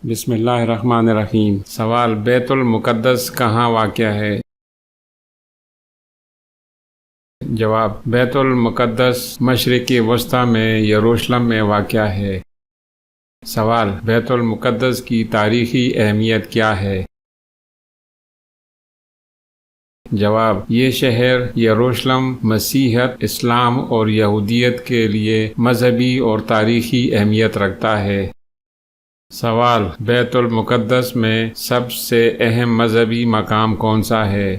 بسم اللہ الرحمن الرحیم۔ سوال: بیت المقدس کہاں واقع ہے؟ جواب: بیت المقدس مشرق وسطی میں یروشلم میں واقع ہے۔ سوال: بیت المقدس کی تاریخی اہمیت کیا ہے؟ جواب: یہ شہر یروشلم مسیحیت، اسلام اور یہودیت کے لیے مذہبی اور تاریخی اہمیت رکھتا ہے۔ سوال: بیت المقدس میں سب سے اہم مذہبی مقام کون سا ہے؟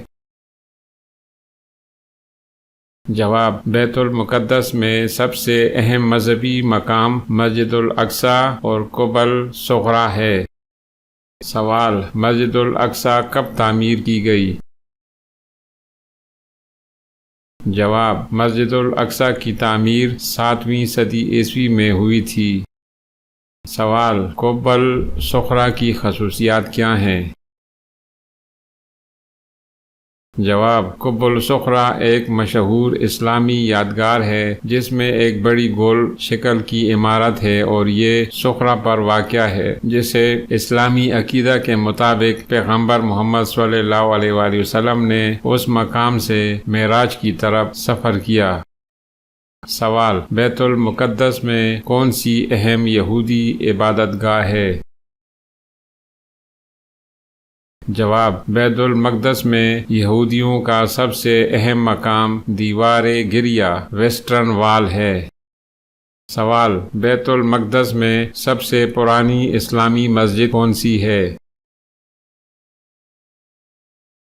جواب: بیت المقدس میں سب سے اہم مذہبی مقام مسجد الاقصی اور قبہ الصغریٰ ہے۔ سوال: مسجد الاقصی کب تعمیر کی گئی؟ جواب: مسجد الاقصی کی تعمیر 7ویں صدی عیسوی میں ہوئی تھی۔ سوال: قبہ الصغریٰ کی خصوصیات کیا ہیں؟ جواب: قبہ الصغریٰ ایک مشہور اسلامی یادگار ہے جس میں ایک بڑی گول شکل کی عمارت ہے اور یہ صخرہ پر واقع ہے، جسے اسلامی عقیدہ کے مطابق پیغمبر محمد صلی اللہ علیہ وآلہ وسلم نے اس مقام سے معراج کی طرف سفر کیا۔ سوال: بیت المقدس میں کون سی اہم یہودی عبادت گاہ ہے؟ جواب: بیت المقدس میں یہودیوں کا سب سے اہم مقام دیوار گریا ویسٹرن وال ہے۔ سوال: بیت المقدس میں سب سے پرانی اسلامی مسجد کون سی ہے؟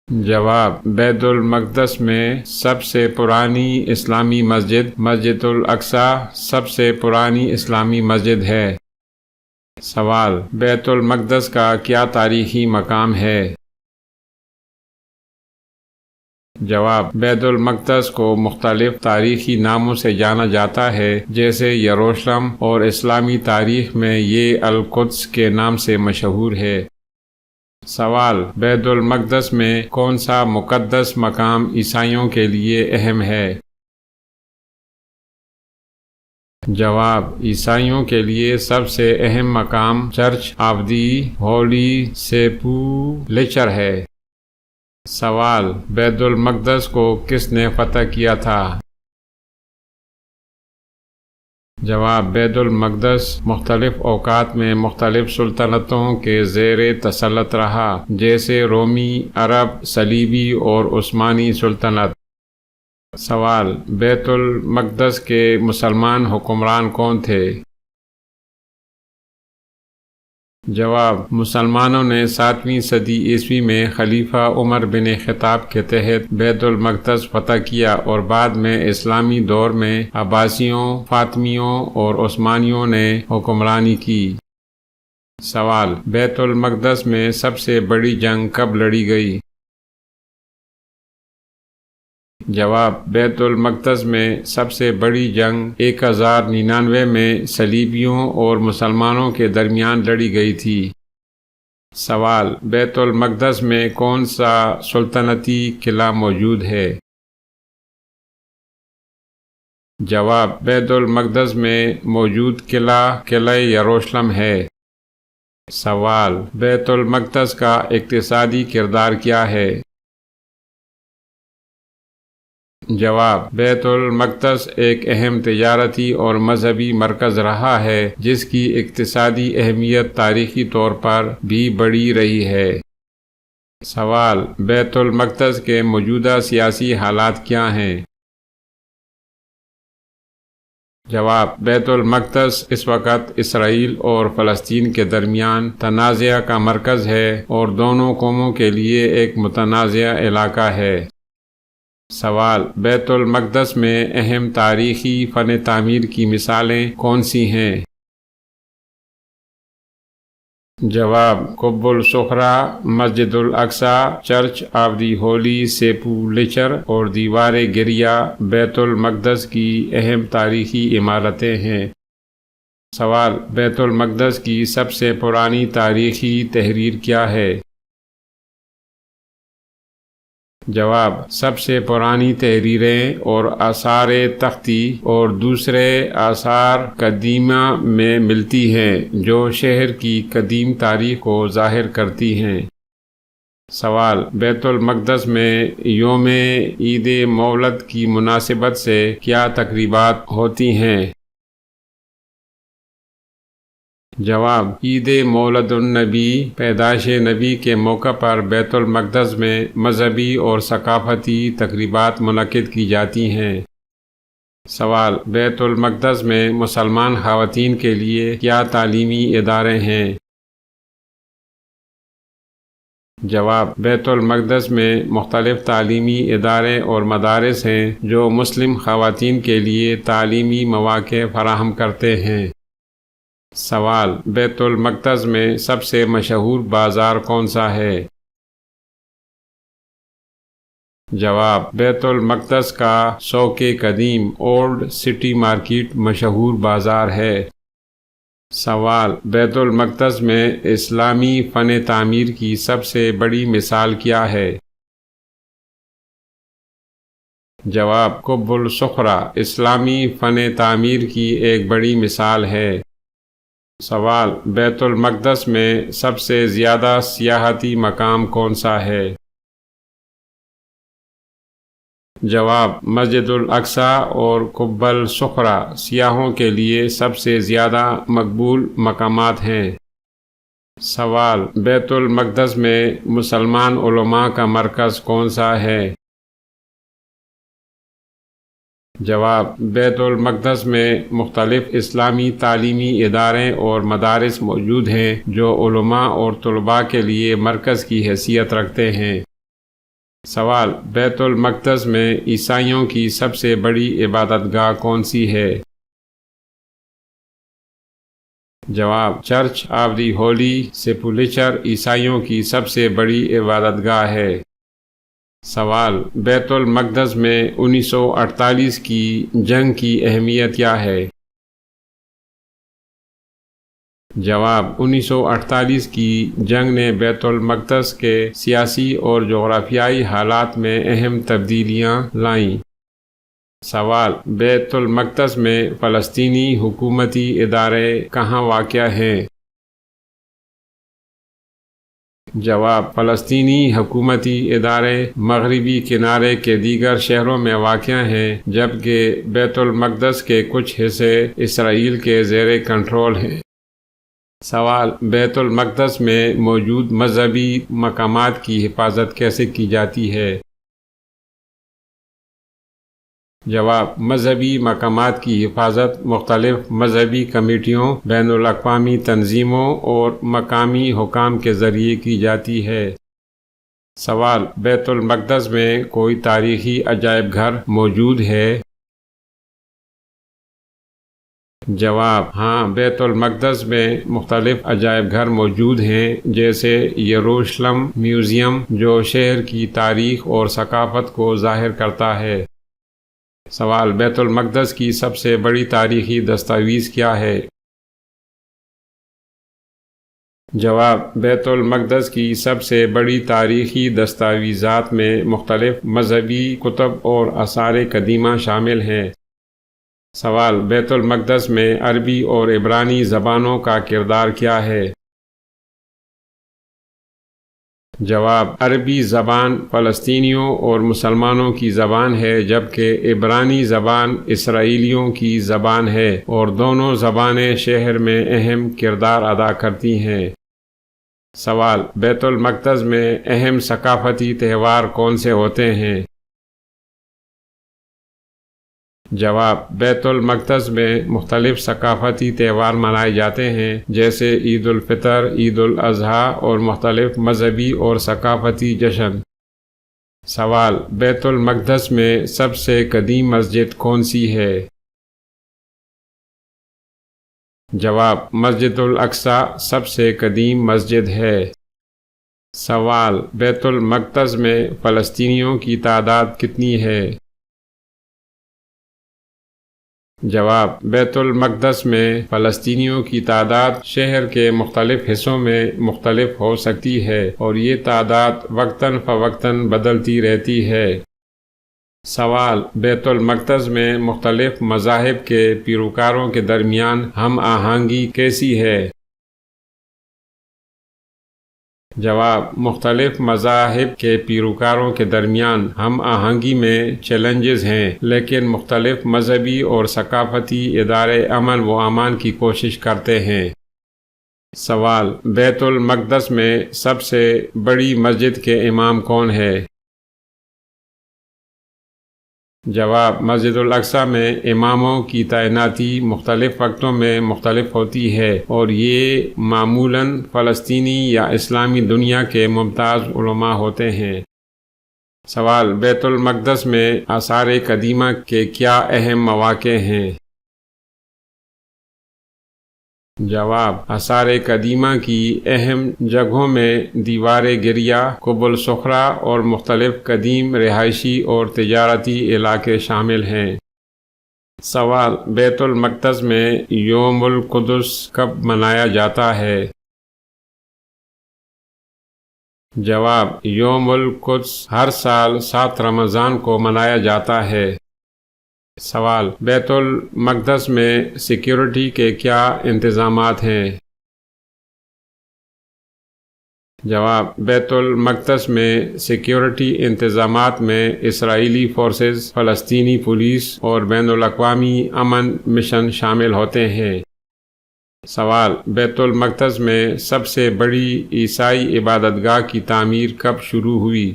جواب: بیت المقدس میں سب سے پرانی اسلامی مسجد مسجد الاقصی سب سے پرانی اسلامی مسجد ہے۔ سوال: بیت المقدس کا کیا تاریخی مقام ہے؟ جواب: بیت المقدس کو مختلف تاریخی ناموں سے جانا جاتا ہے، جیسے یروشلم، اور اسلامی تاریخ میں یہ القدس کے نام سے مشہور ہے۔ سوال: بیت المقدس میں کون سا مقدس مقام عیسائیوں کے لیے اہم ہے؟ جواب: عیسائیوں کے لیے سب سے اہم مقام چرچ آف دی ہولی سیپولچر ہے۔ سوال: بیت المقدس کو کس نے فتح کیا تھا؟ جواب: بیت المقدس مختلف اوقات میں مختلف سلطنتوں کے زیر تسلط رہا، جیسے رومی، عرب، صلیبی اور عثمانی سلطنت۔ سوال: بیت المقدس کے مسلمان حکمران کون تھے؟ جواب: مسلمانوں نے 7ویں صدی عیسوی میں خلیفہ عمر بن خطاب کے تحت بیت المقدس فتح کیا اور بعد میں اسلامی دور میں عباسیوں، فاطمیوں اور عثمانیوں نے حکمرانی کی۔ سوال: بیت المقدس میں سب سے بڑی جنگ کب لڑی گئی؟ جواب: بیت المقدس میں سب سے بڑی جنگ 1099 میں صلیبیوں اور مسلمانوں کے درمیان لڑی گئی تھی۔ سوال: بیت المقدس میں کون سا سلطنتی قلعہ موجود ہے؟ جواب: بیت المقدس میں موجود قلعہ یروشلم ہے۔ سوال: بیت المقدس کا اقتصادی کردار کیا ہے؟ جواب: بیت المقدس ایک اہم تجارتی اور مذہبی مرکز رہا ہے جس کی اقتصادی اہمیت تاریخی طور پر بھی بڑھی رہی ہے۔ سوال: بیت المقدس کے موجودہ سیاسی حالات کیا ہیں؟ جواب: بیت المقدس اس وقت اسرائیل اور فلسطین کے درمیان تنازع کا مرکز ہے اور دونوں قوموں کے لیے ایک متنازع علاقہ ہے۔ سوال: بیت المقدس میں اہم تاریخی فن تعمیر کی مثالیں کون سی ہیں؟ جواب: قبہ الصغریٰ، مسجد Al-Aqsa, church of the Holi سیپولچر اور دیوار گریا بیت المقدس کی اہم تاریخی عمارتیں ہیں۔ سوال: بیت المقدس کی سب سے پرانی تاریخی تحریر کیا ہے؟ جواب: سب سے پرانی تحریریں اور آثار تختی اور دوسرے آثار قدیمہ میں ملتی ہیں جو شہر کی قدیم تاریخ کو ظاہر کرتی ہیں۔ سوال: بیت المقدس میں یوم عید مولد کی مناسبت سے کیا تقریبات ہوتی ہیں؟ جواب: عید مولد النبی، پیدائش نبی کے موقع پر بیت المقدس میں مذہبی اور ثقافتی تقریبات منعقد کی جاتی ہیں۔ سوال: بیت المقدس میں مسلمان خواتین کے لیے کیا تعلیمی ادارے ہیں؟ جواب: بیت المقدس میں مختلف تعلیمی ادارے اور مدارس ہیں جو مسلم خواتین کے لیے تعلیمی مواقع فراہم کرتے ہیں۔ سوال: بیت المقدس میں سب سے مشہور بازار کون سا ہے؟ جواب: بیت المقدس کا سوق قدیم اولڈ سٹی مارکیٹ مشہور بازار ہے۔ سوال: بیت المقدس میں اسلامی فن تعمیر کی سب سے بڑی مثال کیا ہے؟ جواب: قب الصخرہ اسلامی فن تعمیر کی ایک بڑی مثال ہے۔ سوال: بیت المقدس میں سب سے زیادہ سیاحتی مقام کون سا ہے؟ جواب: مسجد الاقصی اور قب الصخرہ سیاحوں کے لیے سب سے زیادہ مقبول مقامات ہیں۔ سوال: بیت المقدس میں مسلمان علماء کا مرکز کون سا ہے؟ جواب: بیت المقدس میں مختلف اسلامی تعلیمی ادارے اور مدارس موجود ہیں جو علماء اور طلباء کے لیے مرکز کی حیثیت رکھتے ہیں۔ سوال: بیت المقدس میں عیسائیوں کی سب سے بڑی عبادت گاہ کون سی ہے؟ جواب: چرچ آف دی ہولی سیپولیچر عیسائیوں کی سب سے بڑی عبادت گاہ ہے۔ سوال: بیت المقدس میں 1948 کی جنگ کی اہمیت کیا ہے؟ جواب: 1948 کی جنگ نے بیت المقدس کے سیاسی اور جغرافیائی حالات میں اہم تبدیلیاں لائیں۔ سوال: بیت المقدس میں فلسطینی حکومتی ادارے کہاں واقع ہیں؟ جواب: فلسطینی حکومتی ادارے مغربی کنارے کے دیگر شہروں میں واقع ہیں جبکہ بیت المقدس کے کچھ حصے اسرائیل کے زیر کنٹرول ہیں۔ سوال: بیت المقدس میں موجود مذہبی مقامات کی حفاظت کیسے کی جاتی ہے؟ جواب: مذہبی مقامات کی حفاظت مختلف مذہبی کمیٹیوں، بین الاقوامی تنظیموں اور مقامی حکام کے ذریعے کی جاتی ہے۔ سوال: بیت المقدس میں کوئی تاریخی عجائب گھر موجود ہے؟ جواب: ہاں، بیت المقدس میں مختلف عجائب گھر موجود ہیں جیسے یروشلم میوزیم جو شہر کی تاریخ اور ثقافت کو ظاہر کرتا ہے۔ سوال: بیت المقدس کی سب سے بڑی تاریخی دستاویز کیا ہے؟ جواب: بیت المقدس کی سب سے بڑی تاریخی دستاویزات میں مختلف مذہبی کتب اور آثار قدیمہ شامل ہیں۔ سوال: بیت المقدس میں عربی اور عبرانی زبانوں کا کردار کیا ہے؟ جواب: عربی زبان فلسطینیوں اور مسلمانوں کی زبان ہے جبکہ عبرانی زبان اسرائیلیوں کی زبان ہے اور دونوں زبانیں شہر میں اہم کردار ادا کرتی ہیں۔ سوال: بیت المقدس میں اہم ثقافتی تہوار کون سے ہوتے ہیں؟ جواب: بیت المقدس میں مختلف ثقافتی تہوار منائے جاتے ہیں جیسے عید الفطر، عید الاضحیٰ اور مختلف مذہبی اور ثقافتی جشن۔ سوال: بیت المقدس میں سب سے قدیم مسجد کون سی ہے؟ جواب: مسجد الاقصی سب سے قدیم مسجد ہے۔ سوال: بیت المقدس میں فلسطینیوں کی تعداد کتنی ہے؟ جواب: بیت المقدس میں فلسطینیوں کی تعداد شہر کے مختلف حصوں میں مختلف ہو سکتی ہے اور یہ تعداد وقتاً فوقتاً بدلتی رہتی ہے۔ سوال: بیت المقدس میں مختلف مذاہب کے پیروکاروں کے درمیان ہم آہنگی کیسی ہے؟ جواب: مختلف مذاہب کے پیروکاروں کے درمیان ہم آہنگی میں چیلنجز ہیں، لیکن مختلف مذہبی اور ثقافتی ادارے امن و امان کی کوشش کرتے ہیں۔ سوال: بیت المقدس میں سب سے بڑی مسجد کے امام کون ہے؟ جواب: مسجد الاقصیٰ میں اماموں کی تعیناتی مختلف وقتوں میں مختلف ہوتی ہے اور یہ معمولاً فلسطینی یا اسلامی دنیا کے ممتاز علماء ہوتے ہیں۔ سوال: بیت المقدس میں آثار قدیمہ کے کیا اہم مواقع ہیں؟ جواب: آثار قدیمہ کی اہم جگہوں میں دیوار گریہ، قبہ الصخرہ اور مختلف قدیم رہائشی اور تجارتی علاقے شامل ہیں۔ سوال: بیت المقدس میں یوم القدس کب منایا جاتا ہے؟ جواب: یوم القدس ہر سال 7 رمضان کو منایا جاتا ہے۔ سوال: بیت المقدس میں سیکیورٹی کے کیا انتظامات ہیں؟ جواب: بیت المقدس میں سیکیورٹی انتظامات میں اسرائیلی فورسز، فلسطینی پولیس اور بین الاقوامی امن مشن شامل ہوتے ہیں۔ سوال: بیت المقدس میں سب سے بڑی عیسائی عبادت گاہ کی تعمیر کب شروع ہوئی؟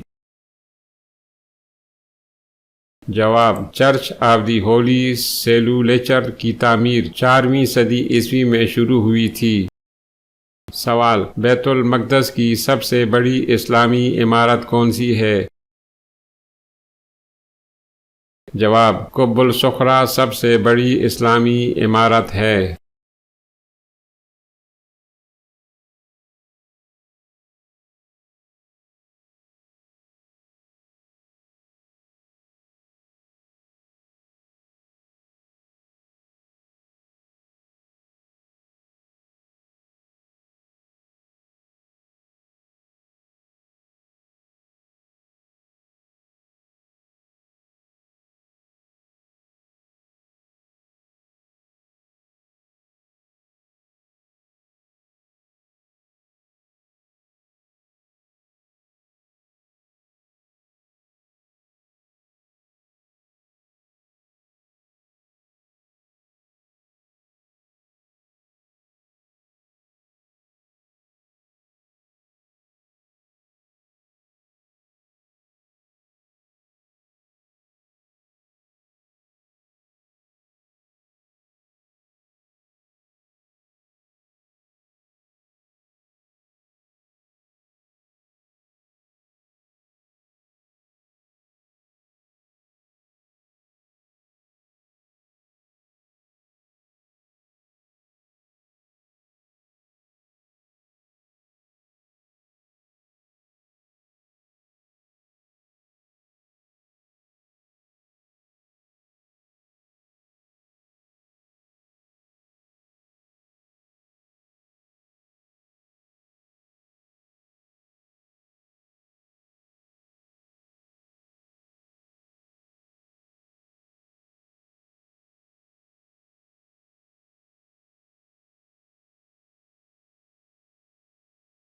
جواب: چرچ آف دی ہولی سیپولچر کی تعمیر 4ویں صدی عیسوی میں شروع ہوئی تھی۔ سوال: بیت المقدس کی سب سے بڑی اسلامی عمارت کون سی ہے؟ جواب: قبہ الصخرہ سب سے بڑی اسلامی عمارت ہے۔